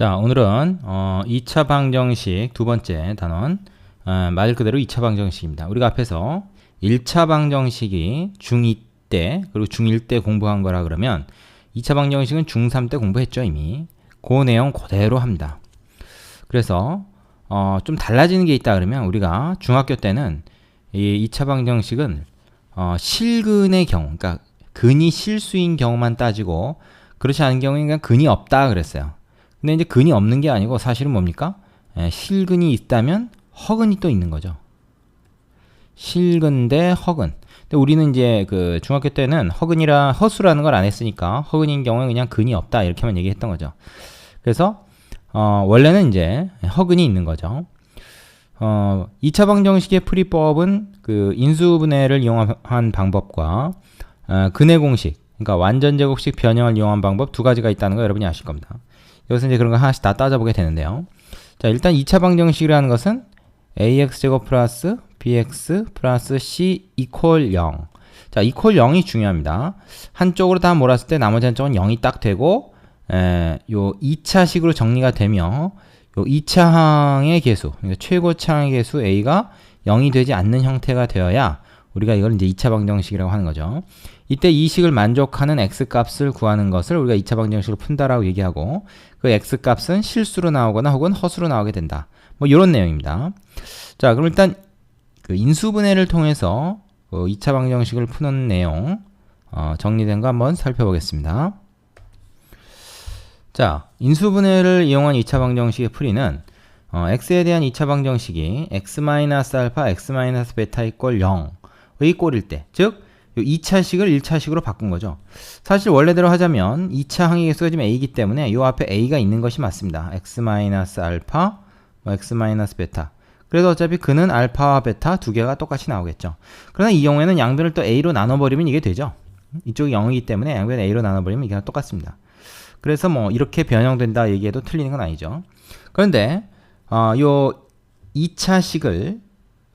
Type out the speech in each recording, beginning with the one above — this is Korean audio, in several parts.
자, 오늘은 2차 방정식 두 번째 단원, 말 그대로 2차 방정식입니다. 우리가 앞에서 1차 방정식이 중2 때 그리고 중1 때 공부한 거라 그러면 2차 방정식은 중3 때 공부했죠. 이미 그 내용 그대로 합니다. 그래서 좀 달라지는 게 있다 그러면 우리가 중학교 때는 이 2차 방정식은 실근의 경우, 그러니까 근이 실수인 경우만 따지고 그렇지 않은 경우에는 그냥 근이 없다 그랬어요. 근데 이제 근이 없는 게 아니고 사실은 뭡니까? 실근이 있다면 허근이 또 있는 거죠. 실근 대 허근. 근데 우리는 이제 그 중학교 때는 허수라는 걸 안 했으니까 허근인 경우에 그냥 근이 없다 이렇게만 얘기했던 거죠. 그래서 원래는 이제 허근이 있는 거죠. 2차 방정식의 풀이법은 그 인수분해를 이용한 방법과 근해 공식, 그러니까 완전 제곱식 변형을 이용한 방법 두 가지가 있다는 거 여러분이 아실 겁니다. 여기서 이제 그런 거 하나씩 다 따져보게 되는데요. 자, 일단 2차 방정식이라는 것은 ax제곱 플러스 bx 플러스 c 이퀄 0. 자, 이퀄 0이 중요합니다. 한쪽으로 다 몰았을 때 나머지 한쪽은 0이 딱 되고, 요 2차식으로 정리가 되며, 요 2차항의 개수, 그러니까 최고차항의 개수 a가 0이 되지 않는 형태가 되어야 우리가 이걸 이제 2차 방정식이라고 하는 거죠. 이때 이 식을 만족하는 x값을 구하는 것을 우리가 2차 방정식으로 푼다라고 얘기하고, 그 x값은 실수로 나오거나 혹은 허수로 나오게 된다. 뭐 이런 내용입니다. 자, 그럼 일단 그 인수분해를 통해서 그 2차 방정식을 푸는 내용 정리된 거 한번 살펴보겠습니다. 자, 인수분해를 이용한 2차 방정식의 풀이는 x에 대한 2차 방정식이 x-알파, x-베타 이퀄 0의 꼴일 때, 즉 2차식을 1차식으로 바꾼 거죠. 사실 원래대로 하자면 2차 항의 개수가 지금 a이기 때문에 이 앞에 a가 있는 것이 맞습니다. x-알파, x-베타. 그래서 어차피 그는 알파와 베타 두 개가 똑같이 나오겠죠. 그러나 이 경우에는 양변을 또 a로 나눠버리면 이게 되죠. 이쪽이 0이기 때문에 양변을 a로 나눠버리면 이게 똑같습니다. 그래서 뭐 이렇게 변형된다 얘기해도 틀리는 건 아니죠. 그런데 요 2차식을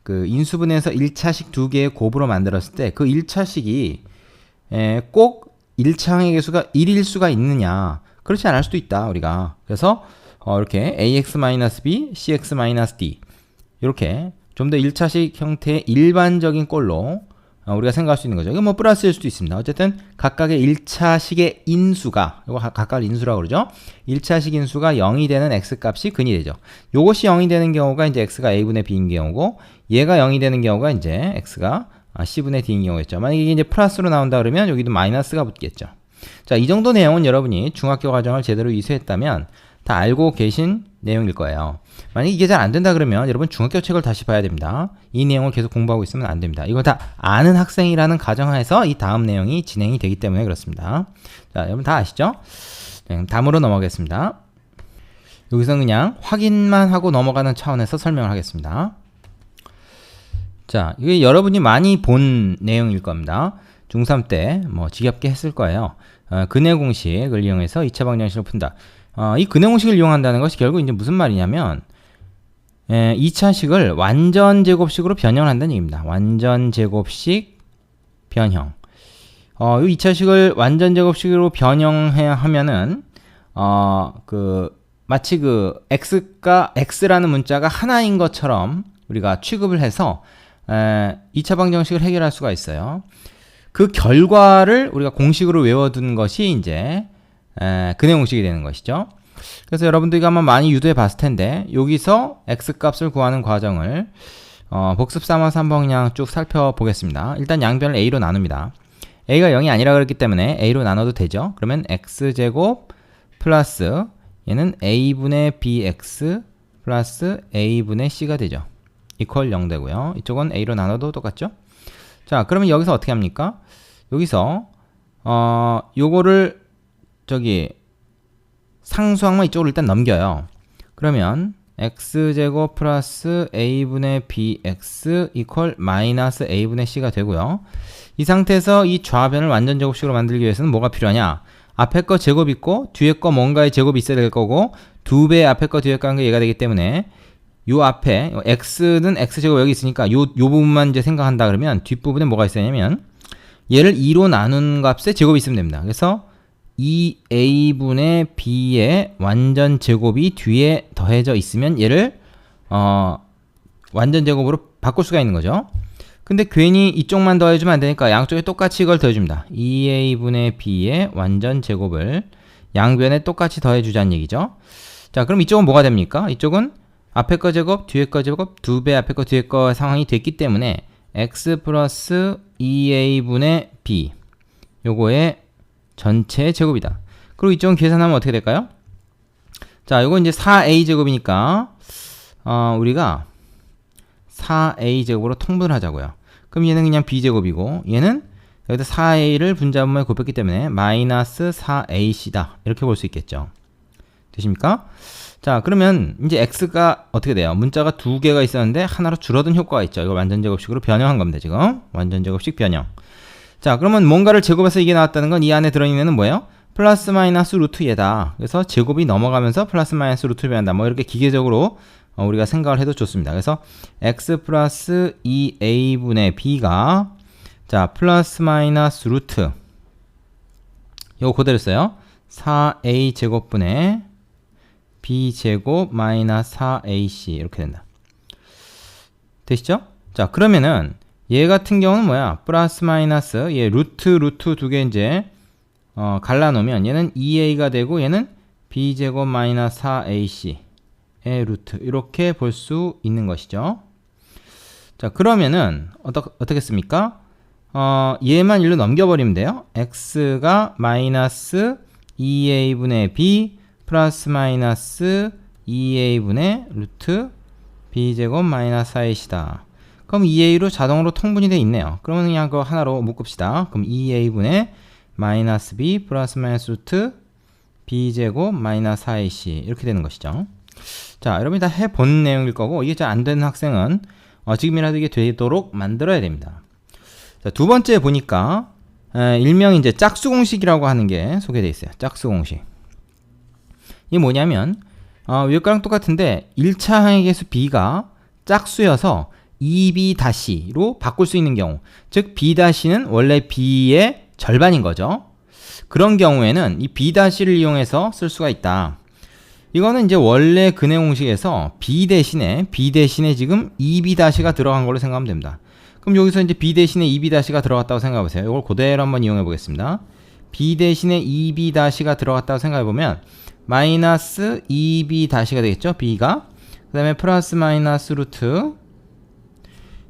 그 인수분해에서 1차식 두 개의 곱으로 만들었을 때 그 1차식이 꼭 1차항의 개수가 1일 수가 있느냐, 그렇지 않을 수도 있다 우리가. 그래서 이렇게 ax-b, cx-d 이렇게 좀 더 1차식 형태의 일반적인 꼴로 우리가 생각할 수 있는 거죠. 이거 뭐 플러스일 수도 있습니다. 어쨌든 각각의 1차식의 인수가, 이거 각각 인수라고 그러죠. 1차식 인수가 0이 되는 x값이 근이 되죠. 요것이 0이 되는 경우가 이제 x가 a분의 b인 경우고, 얘가 0이 되는 경우가 이제 x가 c분의 d인 경우겠죠. 만약에 이게 이제 플러스로 나온다 그러면 여기도 마이너스가 붙겠죠. 자, 이 정도 내용은 여러분이 중학교 과정을 제대로 이수했다면 다 알고 계신 내용일 거예요. 만약에 이게 잘 안 된다 그러면 여러분 중학교 책을 다시 봐야 됩니다. 이 내용을 계속 공부하고 있으면 안 됩니다. 이거 다 아는 학생이라는 가정하에서 이 다음 내용이 진행이 되기 때문에 그렇습니다. 자, 여러분 다 아시죠? 네, 다음으로 넘어가겠습니다. 여기서 그냥 확인만 하고 넘어가는 차원에서 설명을 하겠습니다. 자, 이게 여러분이 많이 본 내용일 겁니다. 중3 때 뭐 지겹게 했을 거예요. 근해 공식을 이용해서 2차 방정식을 푼다. 이 근해 공식을 이용한다는 것이 결국 이제 무슨 말이냐면 2차식을 완전 제곱식으로 변형을 한다는 얘기입니다. 완전 제곱식 변형. 이 2차식을 완전 제곱식으로 변형해야 하면은 마치 그 x라는 문자가 하나인 것처럼 우리가 취급을 해서 2차 방정식을 해결할 수가 있어요. 그 결과를 우리가 공식으로 외워둔 것이 이제 근해 공식이 되는 것이죠. 그래서 여러분들이 아마 많이 유도해 봤을 텐데 여기서 x값을 구하는 과정을 복습 삼아서 한번 그냥 쭉 살펴보겠습니다. 일단 양변을 a로 나눕니다. a가 0이 아니라 그랬기 때문에 a로 나눠도 되죠. 그러면 x제곱 플러스 얘는 a분의 bx 플러스 a분의 c가 되죠. 이퀄 0 되고요. 이쪽은 a로 나눠도 똑같죠. 자, 그러면 여기서 어떻게 합니까? 여기서 요거를 상수항만 이쪽으로 일단 넘겨요. 그러면 x제곱 플러스 a분의 bx 이퀄 마이너스 a분의 c가 되고요. 이 상태에서 이 좌변을 완전 제곱식으로 만들기 위해서는 뭐가 필요하냐? 앞에 거 제곱 있고 뒤에 거 뭔가의 제곱이 있어야 될 거고, 두 배 앞에 거 뒤에 거 한 게 얘가 되기 때문에 요 앞에 x는 x제곱 여기 있으니까 요 부분만 이제 생각한다 그러면 뒷부분에 뭐가 있어야냐면 얘를 2로 나눈 값의 제곱이 있으면 됩니다. 그래서 2a분의 b의 완전 제곱이 뒤에 더해져 있으면 얘를 완전 제곱으로 바꿀 수가 있는 거죠. 근데 괜히 이쪽만 더해주면 안 되니까 양쪽에 똑같이 이걸 더해줍니다. 2a분의 b의 완전 제곱을 양변에 똑같이 더해주자는 얘기죠. 자, 그럼 이쪽은 뭐가 됩니까? 이쪽은 앞에 거 제곱, 뒤에 거 제곱, 2배 앞에 거 뒤에 거 상황이 됐기 때문에 x 플러스 2a분의 b 요거의 전체 제곱이다. 그리고 이쪽은 계산하면 어떻게 될까요? 자, 요거 이제 4a 제곱이니까 우리가 4a 제곱으로 통분을 하자고요. 그럼 얘는 그냥 b 제곱이고 얘는 여기다 4a를 분자분모에 곱했기 때문에 마이너스 4ac다. 이렇게 볼 수 있겠죠. 되십니까? 자, 그러면 이제 x가 어떻게 돼요? 문자가 두 개가 있었는데 하나로 줄어든 효과가 있죠. 이걸 완전 제곱식으로 변형한 겁니다. 지금 완전 제곱식 변형. 자, 그러면 뭔가를 제곱해서 이게 나왔다는 건 이 안에 들어있는 애는 뭐예요? 플러스 마이너스 루트 얘다. 그래서 제곱이 넘어가면서 플러스 마이너스 루트를 변한다. 뭐 이렇게 기계적으로 우리가 생각을 해도 좋습니다. 그래서 x 플러스 2a분의 b가 자 플러스 마이너스 루트 이거 그대로 써요. 4a 제곱분의 b 제곱 마이너스 4ac 이렇게 된다. 되시죠? 자, 그러면은 얘 같은 경우는 뭐야? 플러스 마이너스 얘 루트 두 개 이제 갈라놓으면 얘는 2a가 되고 얘는 b 제곱 마이너스 4ac 의 루트 이렇게 볼 수 있는 것이죠. 자, 그러면은 어떻겠습니까? 얘만 일로 넘겨버리면 돼요. x가 마이너스 2a분의 b 플러스 마이너스 2a분의 루트 b제곱 마이너스 4ac다. 그럼 2a로 자동으로 통분이 돼 있네요. 그러면 그냥 그거 하나로 묶읍시다. 그럼 2a분의 마이너스 b 플러스 마이너스 루트 b제곱 마이너스 4ac 이렇게 되는 것이죠. 자, 여러분이 다 해본 내용일 거고 이게 잘 안 되는 학생은 지금이라도 이게 되도록 만들어야 됩니다. 자, 두 번째 보니까 일명 이제 짝수 공식이라고 하는 게 소개되어 있어요. 짝수 공식. 이게 뭐냐면 위에 거랑 똑같은데 1차 항의계수 b가 짝수여서 2b-로 바꿀 수 있는 경우, 즉 b-는 원래 b의 절반인 거죠. 그런 경우에는 이 b-를 이용해서 쓸 수가 있다. 이거는 이제 원래 근해 공식에서 b 대신에 지금 2b-가 들어간 걸로 생각하면 됩니다. 그럼 여기서 이제 b 대신에 2b-가 들어갔다고 생각해 보세요. 이걸 그대로 한번 이용해 보겠습니다. b 대신에 2b-가 들어갔다고 생각해 보면 마이너스 2b-가 되겠죠. b가. 그 다음에 플러스 마이너스 루트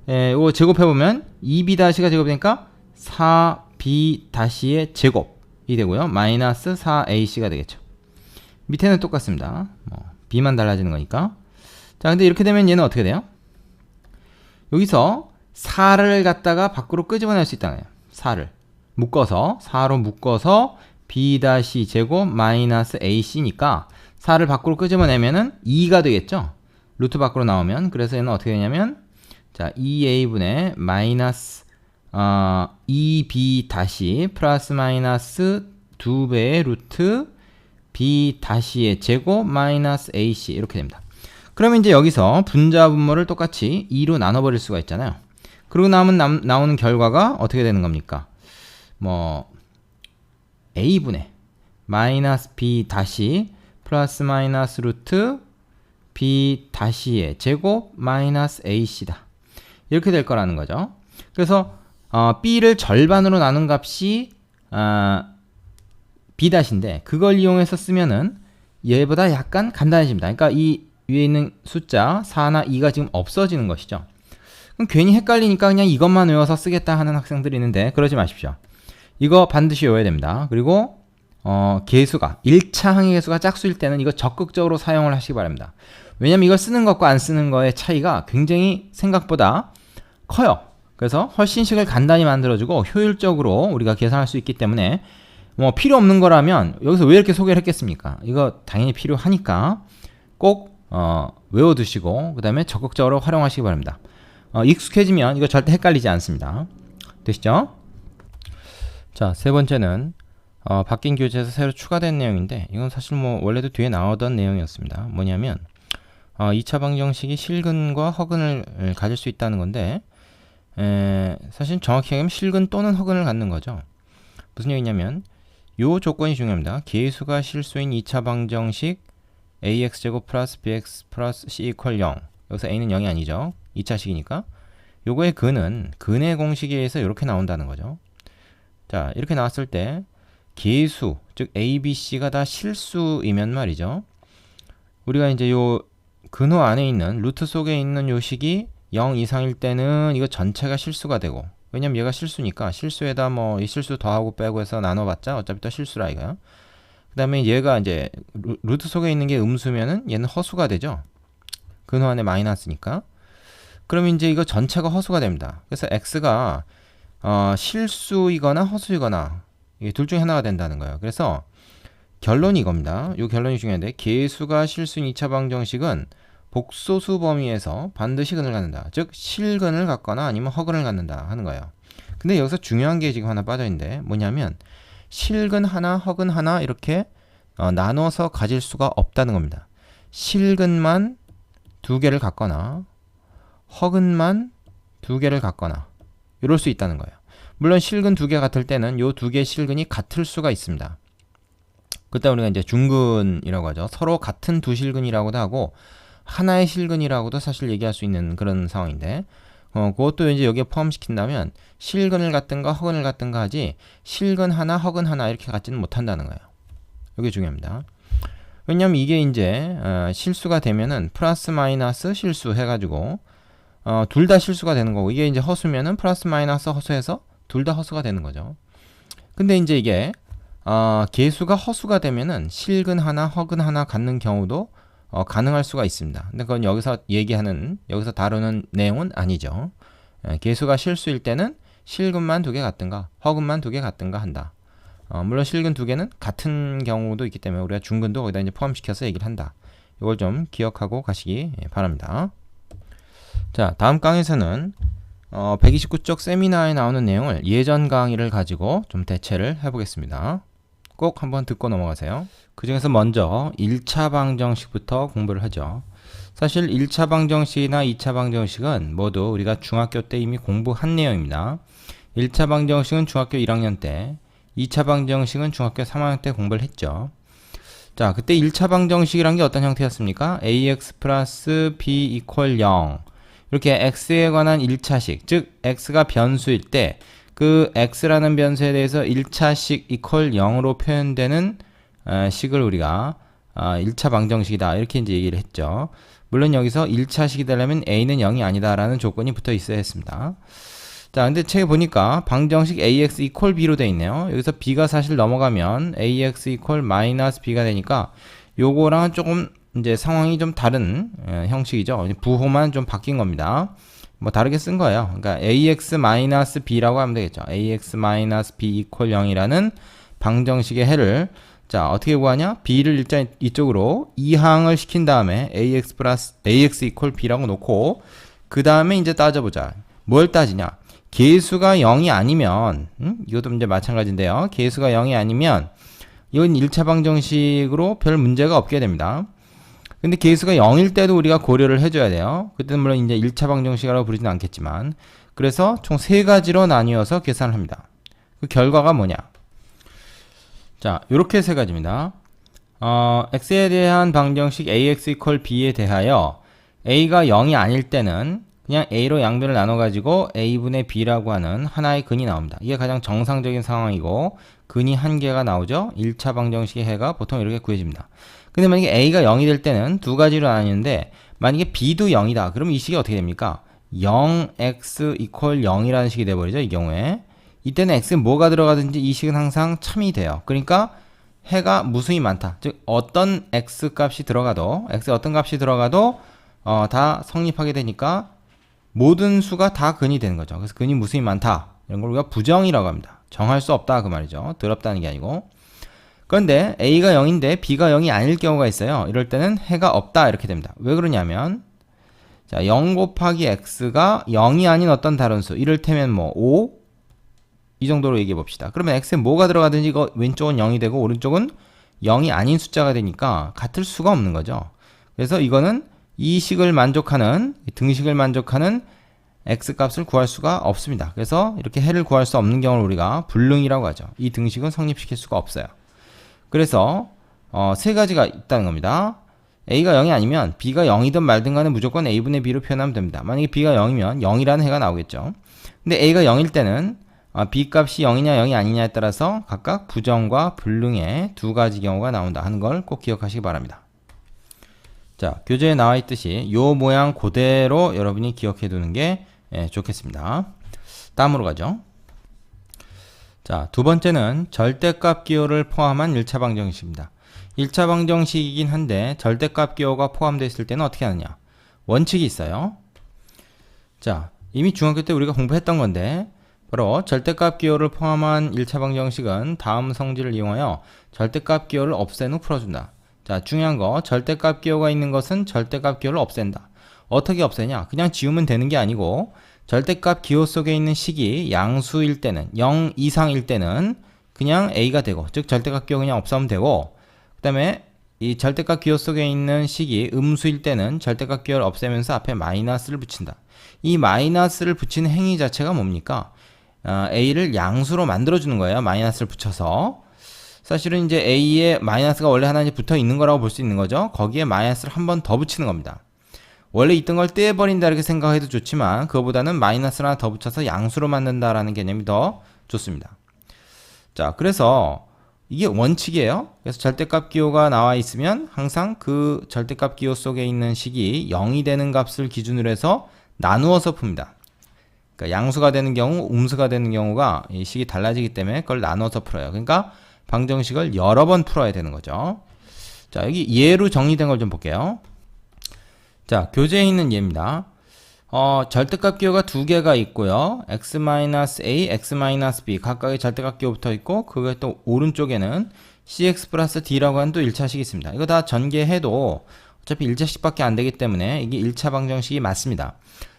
이거 제곱해 보면 2b-가 제곱되니까 4b-의 제곱이 되고요. 마이너스 4ac가 되겠죠. 밑에는 똑같습니다. b만 달라지는 거니까. 자, 근데 이렇게 되면 얘는 어떻게 돼요? 여기서 4를 갖다가 밖으로 끄집어낼 수 있다는 거예요. 4를 묶어서 4로 묶어서 b- 제곱 마이너스 ac니까 4를 밖으로 끄집어내면은 2가 되겠죠. 루트 밖으로 나오면. 그래서 얘는 어떻게 되냐면 자 2a분의 마이너스 2b- 플러스 마이너스 2배의 루트 b-의 제곱 마이너스 ac 이렇게 됩니다. 그러면 이제 여기서 분자 분모를 똑같이 2로 나눠버릴 수가 있잖아요. 그러고 나오는 결과가 어떻게 되는 겁니까? a분의 마이너스 b- 플러스 마이너스 루트 b-의 제곱 마이너스 ac다. 이렇게 될 거라는 거죠. 그래서 b를 절반으로 나눈 값이 b-인데 그걸 이용해서 쓰면은 얘보다 약간 간단해집니다. 그러니까 이 위에 있는 숫자 4나 2가 지금 없어지는 것이죠. 그럼 괜히 헷갈리니까 그냥 이것만 외워서 쓰겠다 하는 학생들이 있는데 그러지 마십시오. 이거 반드시 외워야 됩니다. 그리고 계수가 1차 항의계수가 짝수일 때는 이거 적극적으로 사용을 하시기 바랍니다. 왜냐면 이걸 쓰는 것과 안 쓰는 거의 차이가 굉장히 생각보다 커요. 그래서 훨씬 식을 간단히 만들어주고 효율적으로 우리가 계산할 수 있기 때문에 필요 없는 거라면 여기서 왜 이렇게 소개를 했겠습니까? 이거 당연히 필요하니까 꼭 외워두시고 그 다음에 적극적으로 활용하시기 바랍니다. 익숙해지면 이거 절대 헷갈리지 않습니다. 되시죠? 자, 세 번째는 바뀐 교재에서 새로 추가된 내용인데 이건 사실 원래도 뒤에 나오던 내용이었습니다. 뭐냐면 2차 방정식이 실근과 허근을 가질 수 있다는 건데 사실 정확히 얘기하면 실근 또는 허근을 갖는 거죠. 무슨 얘기냐면 요 조건이 중요합니다. 계수가 실수인 2차 방정식 ax제곱 플러스 bx 플러스 c 이퀄 0. 여기서 a는 0이 아니죠. 2차식이니까. 요거의 근의 공식에 의해서 이렇게 나온다는 거죠. 자, 이렇게 나왔을 때 계수, 즉 a, b, c가 다 실수이면 말이죠. 우리가 이제 요 근호 안에 있는 루트 속에 있는 요 식이 0 이상일 때는 이거 전체가 실수가 되고, 왜냐면 얘가 실수니까 실수에다 뭐 이 실수 더하고 빼고 해서 나눠봤자 어차피 또 실수라 이거야. 그 다음에 얘가 이제 루트 속에 있는 게 음수면은 얘는 허수가 되죠. 근호 안에 마이너스니까. 그럼 이제 이거 전체가 허수가 됩니다. 그래서 x가 실수이거나 허수이거나 이게 둘 중에 하나가 된다는 거예요. 그래서 결론이 이겁니다. 이 결론이 중요한데, 계수가 실수인 2차 방정식은 복소수 범위에서 반드시 근을 갖는다. 즉 실근을 갖거나 아니면 허근을 갖는다 하는 거예요. 근데 여기서 중요한 게 지금 하나 빠져있는데, 뭐냐면 실근 하나 허근 하나 이렇게 나눠서 가질 수가 없다는 겁니다. 실근만 두 개를 갖거나 허근만 두 개를 갖거나 이럴 수 있다는 거예요. 물론 실근 두 개 같을 때는 요 두 개의 실근이 같을 수가 있습니다. 그때 우리가 이제 중근이라고 하죠. 서로 같은 두 실근이라고도 하고 하나의 실근이라고도 사실 얘기할 수 있는 그런 상황인데, 그것도 이제 여기에 포함시킨다면 실근을 갖든가 허근을 갖든가 하지 실근 하나 허근 하나 이렇게 갖지는 못한다는 거예요. 이게 중요합니다. 왜냐면 이게 이제 실수가 되면은 플러스 마이너스 실수 해가지고 둘 다 실수가 되는 거고, 이게 이제 허수면은 플러스 마이너스 허수해서 둘 다 허수가 되는 거죠. 근데 이제 이게 계수가 허수가 되면은 실근 하나 허근 하나 갖는 경우도 가능할 수가 있습니다. 근데 그건 여기서 다루는 내용은 아니죠. 계수가 실수일 때는 실근만 두 개 갖든가 허근만 두 개 갖든가 한다. 물론 실근 두 개는 같은 경우도 있기 때문에 우리가 중근도 거기다 이제 포함시켜서 얘기를 한다. 이걸 좀 기억하고 가시기 바랍니다. 자, 다음 강의에서는 129쪽 세미나에 나오는 내용을 예전 강의를 가지고 좀 대체를 해보겠습니다. 꼭 한번 듣고 넘어가세요. 그 중에서 먼저 1차 방정식부터 공부를 하죠. 사실 1차 방정식이나 2차 방정식은 모두 우리가 중학교 때 이미 공부한 내용입니다. 1차 방정식은 중학교 1학년 때, 2차 방정식은 중학교 3학년 때 공부를 했죠. 자, 그때 1차 방정식이란 게 어떤 형태였습니까? ax 플러스 b 이퀄 0. 이렇게 x에 관한 1차식, 즉 x가 변수일 때 그 x라는 변수에 대해서 1차식 이퀄 0으로 표현되는 식을 우리가 1차 방정식이다 이렇게 이제 얘기를 했죠. 물론 여기서 1차식이 되려면 a는 0이 아니다 라는 조건이 붙어 있어야 했습니다. 자, 근데 책에 보니까 방정식 ax 이퀄 b로 되어 있네요. 여기서 b가 사실 넘어가면 ax 이퀄 마이너스 b가 되니까 요거랑은 조금 이제 상황이 좀 다른 형식이죠. 부호만 좀 바뀐 겁니다. 뭐 다르게 쓴 거예요. 그러니까 ax-b라고 하면 되겠죠. ax-b 이퀄 0이라는 방정식의 해를 자, 어떻게 구하냐? b를 일단 이쪽으로 이항을 시킨 다음에 ax 이퀄 b라고 놓고 그 다음에 이제 따져보자. 뭘 따지냐? 계수가 0이 아니면 이것도 이제 마찬가지인데요. 계수가 0이 아니면 이건 1차 방정식으로 별 문제가 없게 됩니다. 근데 계수가 0일 때도 우리가 고려를 해줘야 돼요. 그때는 물론 이제 1차 방정식이라고 부르지는 않겠지만, 그래서 총 3가지로 나뉘어서 계산을 합니다. 그 결과가 뭐냐? 자, 요렇게 3가지입니다. x에 대한 방정식 ax 이퀄 b에 대하여 a가 0이 아닐 때는 그냥 a로 양변을 나눠가지고 a분의 b라고 하는 하나의 근이 나옵니다. 이게 가장 정상적인 상황이고 근이 1개가 나오죠. 1차 방정식의 해가 보통 이렇게 구해집니다. 근데 만약에 a가 0이 될 때는 2가지로 나뉘는데, 만약에 b도 0이다. 그러면 이 식이 어떻게 됩니까? 0x 이퀄 0이라는 식이 돼버리죠. 이 경우에. 이때는 x에 뭐가 들어가든지 이 식은 항상 참이 돼요. 그러니까 해가 무수히 많다. 즉 어떤 x 값이 들어가도, x에 어떤 값이 들어가도 다 성립하게 되니까 모든 수가 다 근이 되는 거죠. 그래서 근이 무수히 많다. 이런 걸 우리가 부정이라고 합니다. 정할 수 없다 그 말이죠. 더럽다는 게 아니고. 그런데 a가 0인데 b가 0이 아닐 경우가 있어요. 이럴 때는 해가 없다 이렇게 됩니다. 왜 그러냐면 자, 0 곱하기 x가 0이 아닌 어떤 다른 수, 이를테면 뭐 5? 이 정도로 얘기해 봅시다. 그러면 x에 뭐가 들어가든지 이거 왼쪽은 0이 되고 오른쪽은 0이 아닌 숫자가 되니까 같을 수가 없는 거죠. 그래서 이거는 이 식을 만족하는, 등식을 만족하는 x값을 구할 수가 없습니다. 그래서 이렇게 해를 구할 수 없는 경우를 우리가 불능이라고 하죠. 이 등식은 성립시킬 수가 없어요. 그래서 세 가지가 있다는 겁니다. a가 0이 아니면 b가 0이든 말든 간에 무조건 a분의 b로 표현하면 됩니다. 만약에 b가 0이면 0이라는 해가 나오겠죠. 근데 a가 0일 때는 b 값이 0이냐 0이 아니냐에 따라서 각각 부정과 불능의 두 가지 경우가 나온다 하는 걸 꼭 기억하시기 바랍니다. 자, 교재에 나와 있듯이 요 모양 그대로 여러분이 기억해 두는 게 좋겠습니다. 다음으로 가죠. 자, 두 번째는 절대값 기호를 포함한 1차 방정식입니다. 1차 방정식이긴 한데 절대값 기호가 포함되어 있을 때는 어떻게 하느냐. 원칙이 있어요. 자, 이미 중학교 때 우리가 공부했던 건데 바로 절대값 기호를 포함한 1차 방정식은 다음 성질을 이용하여 절대값 기호를 없앤 후 풀어준다. 자, 중요한 거 절대값 기호가 있는 것은 절대값 기호를 없앤다. 어떻게 없애냐? 그냥 지우면 되는 게 아니고 절대값 기호 속에 있는 식이 양수일 때는 0 이상일 때는 그냥 a가 되고 즉 절대값 기호 그냥 없애면 되고 그 다음에 이 절대값 기호 속에 있는 식이 음수일 때는 절대값 기호를 없애면서 앞에 마이너스를 붙인다. 이 마이너스를 붙이는 행위 자체가 뭡니까? a를 양수로 만들어주는 거예요. 마이너스를 붙여서. 사실은 이제 a에 마이너스가 원래 하나 붙어 있는 거라고 볼 수 있는 거죠. 거기에 마이너스를 한 번 더 붙이는 겁니다. 원래 있던 걸 떼버린다 이렇게 생각해도 좋지만 그거보다는 마이너스를 하나 더 붙여서 양수로 만든다라는 개념이 더 좋습니다. 자, 그래서 이게 원칙이에요. 그래서 절대값 기호가 나와 있으면 항상 그 절대값 기호 속에 있는 식이 0이 되는 값을 기준으로 해서 나누어서 풉니다. 그러니까 양수가 되는 경우, 음수가 되는 경우가 이 식이 달라지기 때문에 그걸 나눠서 풀어요. 그러니까 방정식을 여러 번 풀어야 되는 거죠. 자, 여기 예로 정리된 걸 좀 볼게요. 자, 교재에 있는 예입니다. 절대값 기호가 두 개가 있고요. x-a, x-b 각각의 절대값 기호 붙어 있고 그게 또 오른쪽에는 cx 플러스 d라고 하는 또 1차식이 있습니다. 이거 다 전개해도 어차피 1차식밖에 안 되기 때문에 이게 1차 방정식이 맞습니다.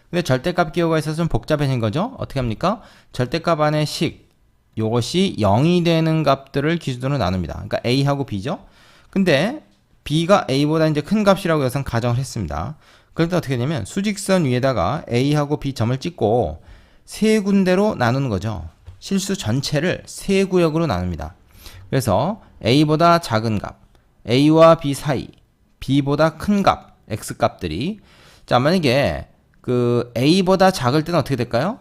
근데 절대값 기호가 있어서 좀 복잡해진 거죠. 어떻게 합니까? 절대값 안에 식 요것이 0이 되는 값들을 기준으로 나눕니다. 그러니까 a하고 b죠. 근데 b가 a보다 이제 큰 값이라고 여기서 가정을 했습니다. 그럴 때 어떻게 되냐면 수직선 위에다가 a하고 b 점을 찍고 세 군데로 나누는 거죠. 실수 전체를 세 구역으로 나눕니다. 그래서 a보다 작은 값, a와 b 사이, b보다 큰 값, x 값들이 자, 만약에 그 a보다 작을 때는 어떻게 될까요?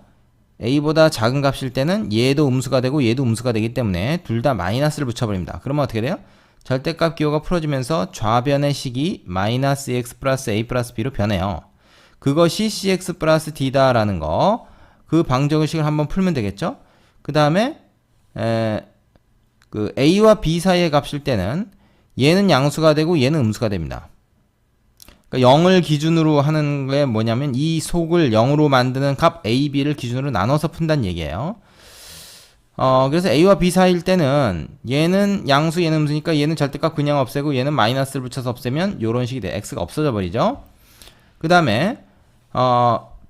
a보다 작은 값일 때는 얘도 음수가 되고 얘도 음수가 되기 때문에 둘 다 마이너스를 붙여버립니다. 그러면 어떻게 돼요? 절대값 기호가 풀어지면서 좌변의 식이 마이너스 x 플러스 a 플러스 b로 변해요. 그것이 cx 플러스 d다 라는 거, 그 방정식을 한번 풀면 되겠죠? 그 다음에 그 a와 b 사이의 값일 때는 얘는 양수가 되고 얘는 음수가 됩니다. 그러니까 0을 기준으로 하는 게 뭐냐면 이 속을 0으로 만드는 값 a, b를 기준으로 나눠서 푼다는 얘기예요. 그래서 a와 b 사이일 때는 얘는 양수 얘는 음수니까 얘는 절대값 그냥 없애고 얘는 마이너스를 붙여서 없애면 요런 식이 돼. x가 없어져 버리죠. 그 다음에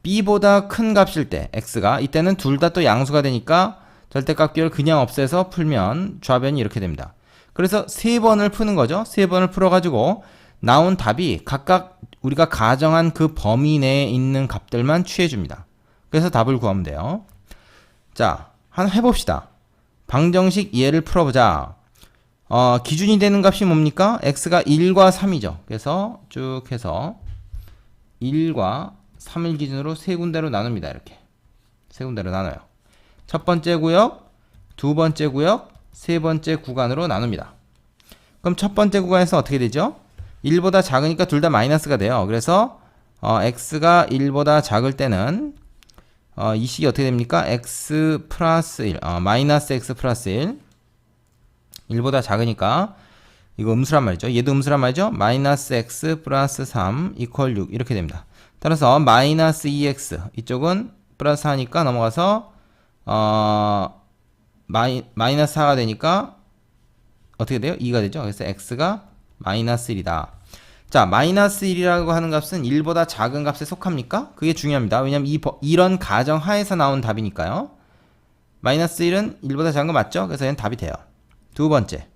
b보다 큰 값일 때 x가 이때는 둘 다 또 양수가 되니까 절대값 기호를 그냥 없애서 풀면 좌변이 이렇게 됩니다. 그래서 세 번을 푸는 거죠. 세 번을 풀어가지고 나온 답이 각각 우리가 가정한 그 범위 내에 있는 값들만 취해줍니다. 그래서 답을 구하면 돼요. 자, 한번 해봅시다. 방정식 예를 풀어보자. 기준이 되는 값이 뭡니까? x가 1과 3이죠. 그래서 쭉 해서 1과 3을 기준으로 세 군데로 나눕니다. 이렇게 세 군데로 나눠요. 첫 번째 구역, 두 번째 구역, 세 번째 구간으로 나눕니다. 그럼 첫 번째 구간에서 어떻게 되죠? 1보다 작으니까 둘 다 마이너스가 돼요. 그래서 x가 1보다 작을 때는 이 식이 어떻게 됩니까? x 플러스 1, 마이너스 x 플러스 1 1보다 작으니까 이거 음수란 말이죠. 얘도 음수란 말이죠. 마이너스 x 플러스 3 이퀄 6 이렇게 됩니다. 따라서 마이너스 2x 이쪽은 플러스 하니까 넘어가서 마이너스 4가 되니까 어떻게 돼요? 2가 되죠. 그래서 x가 마이너스 1이다. 자, 마이너스 1이라고 하는 값은 1보다 작은 값에 속합니까? 그게 중요합니다. 왜냐면 이런 가정 하에서 나온 답이니까요. 마이너스 1은 1보다 작은 거 맞죠? 그래서 얘는 답이 돼요. 두 번째,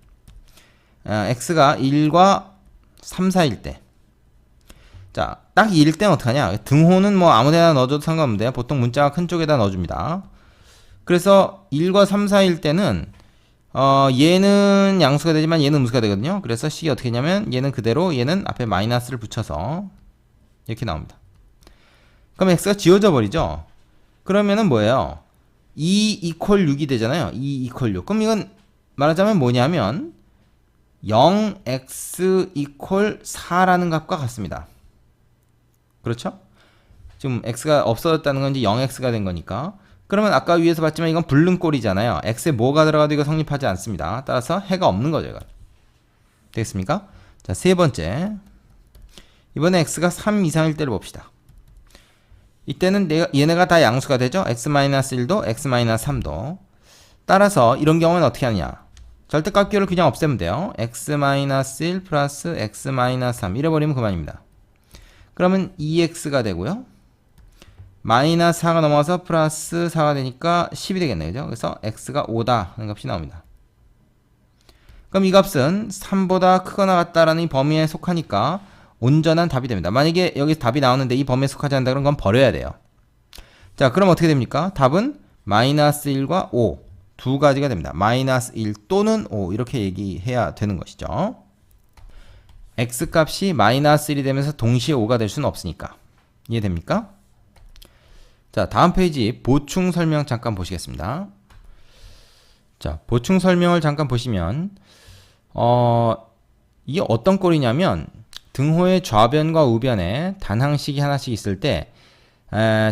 x가 1과 3 사이일 때 자, 딱 2일 때는 어떡하냐? 등호는 뭐 아무데나 넣어줘도 상관없는데 보통 문자가 큰 쪽에다 넣어줍니다. 그래서 1과 3, 4일 때는 얘는 양수가 되지만 얘는 음수가 되거든요. 그래서 식이 어떻게 했냐면 얘는 그대로 얘는 앞에 마이너스를 붙여서 이렇게 나옵니다. 그럼 x가 지워져 버리죠. 그러면은 뭐예요? 2 이퀄 6이 되잖아요. 2 이퀄 6. 그럼 이건 말하자면 뭐냐면 0x 이퀄 4라는 값과 같습니다. 그렇죠? 지금 x가 없어졌다는 건 이제 0x가 된 거니까. 그러면 아까 위에서 봤지만 이건 불능꼴이잖아요. x에 뭐가 들어가도 이거 성립하지 않습니다. 따라서 해가 없는 거죠, 이건. 되겠습니까? 자, 세 번째. 이번에 x가 3 이상일 때를 봅시다. 이때는 얘네가 다 양수가 되죠. x-1도 x-3도. 따라서 이런 경우는 어떻게 하느냐? 절대값 기호를 그냥 없애면 돼요. x-1 플러스 x-3 이래버리면 그만입니다. 그러면 2x가 되고요. 마이너스 4가 넘어서 플러스 4가 되니까 10이 되겠네요. 그죠? 그래서 x가 5다 하는 값이 나옵니다. 그럼 이 값은 3보다 크거나 같다라는 이 범위에 속하니까 온전한 답이 됩니다. 만약에 여기서 답이 나오는데 이 범위에 속하지 않는다 그러면 그건 버려야 돼요. 자, 그럼 어떻게 됩니까? 답은 마이너스 1과 5 두 가지가 됩니다. 마이너스 1 또는 5 이렇게 얘기해야 되는 것이죠. x값이 마이너스 1이 되면서 동시에 5가 될 수는 없으니까. 이해됩니까? 자, 다음 페이지 보충 설명 잠깐 보시겠습니다. 자, 보충 설명을 잠깐 보시면 이게 어떤 꼴이냐면 등호의 좌변과 우변에 단항식이 하나씩 있을 때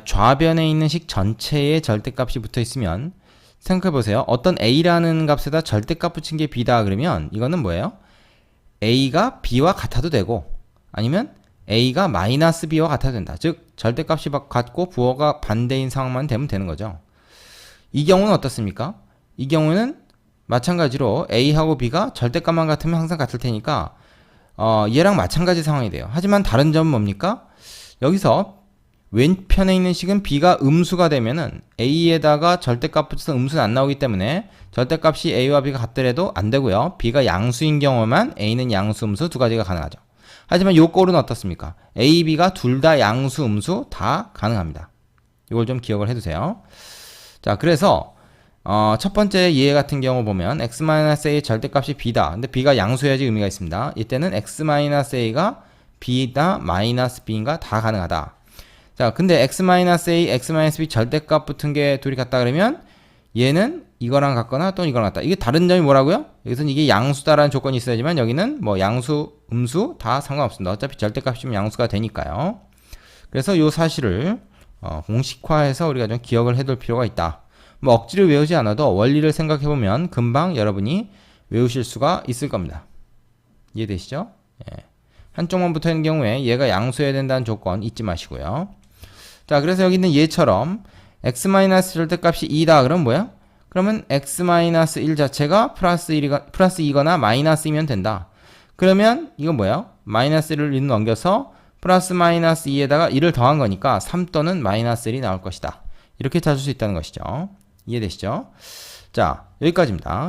좌변에 있는 식 전체에 절대값이 붙어 있으면 생각해 보세요. 어떤 a라는 값에다 절대값 붙인 게 b다 그러면 이거는 뭐예요? a가 b와 같아도 되고 아니면 a가 마이너스 b와 같아도 된다. 즉 절대값이 같고 부호가 반대인 상황만 되면 되는 거죠. 이 경우는 어떻습니까? 이 경우는 마찬가지로 a하고 b가 절대값만 같으면 항상 같을 테니까 얘랑 마찬가지 상황이 돼요. 하지만 다른 점은 뭡니까? 여기서 왼편에 있는 식은 b가 음수가 되면은 a에다가 절대값 붙여서 음수는 안 나오기 때문에 절대값이 a와 b가 같더라도 안 되고요. b가 양수인 경우만 a는 양수, 음수 두 가지가 가능하죠. 하지만 요 꼴은 어떻습니까? a, b가 둘 다 양수, 음수 다 가능합니다. 이걸 좀 기억을 해두세요. 자, 그래서 첫 번째 예외 같은 경우 보면 x-a의 절대값이 b다. 근데 b가 양수여야지 의미가 있습니다. 이때는 x-a가 b다, 마이너스 b인가 다 가능하다. 자, 근데 x-a, x-b 절대값 붙은 게 둘이 같다 그러면 얘는 이거랑 같거나 또는 이거랑 같다. 이게 다른 점이 뭐라고요? 여기서는 이게 양수다라는 조건이 있어야지만 여기는 뭐 양수, 음수 다 상관없습니다. 어차피 절대값이면 양수가 되니까요. 그래서 이 사실을 공식화해서 우리가 좀 기억을 해둘 필요가 있다. 뭐 억지로 외우지 않아도 원리를 생각해보면 금방 여러분이 외우실 수가 있을 겁니다. 이해되시죠? 예. 한쪽만 붙어있는 경우에 얘가 양수여야 된다는 조건 잊지 마시고요. 자, 그래서 여기 있는 얘처럼 x- 절대값이 2다 그러면 뭐야? 그러면 x-1 자체가 플러스 2거나 마이너스 2면 된다. 그러면 이건 뭐야? 마이너스 1을 넘겨서 플러스 마이너스 2에다가 1을 더한 거니까 3 또는 마이너스 1이 나올 것이다. 이렇게 찾을 수 있다는 것이죠. 이해되시죠? 자, 여기까지입니다.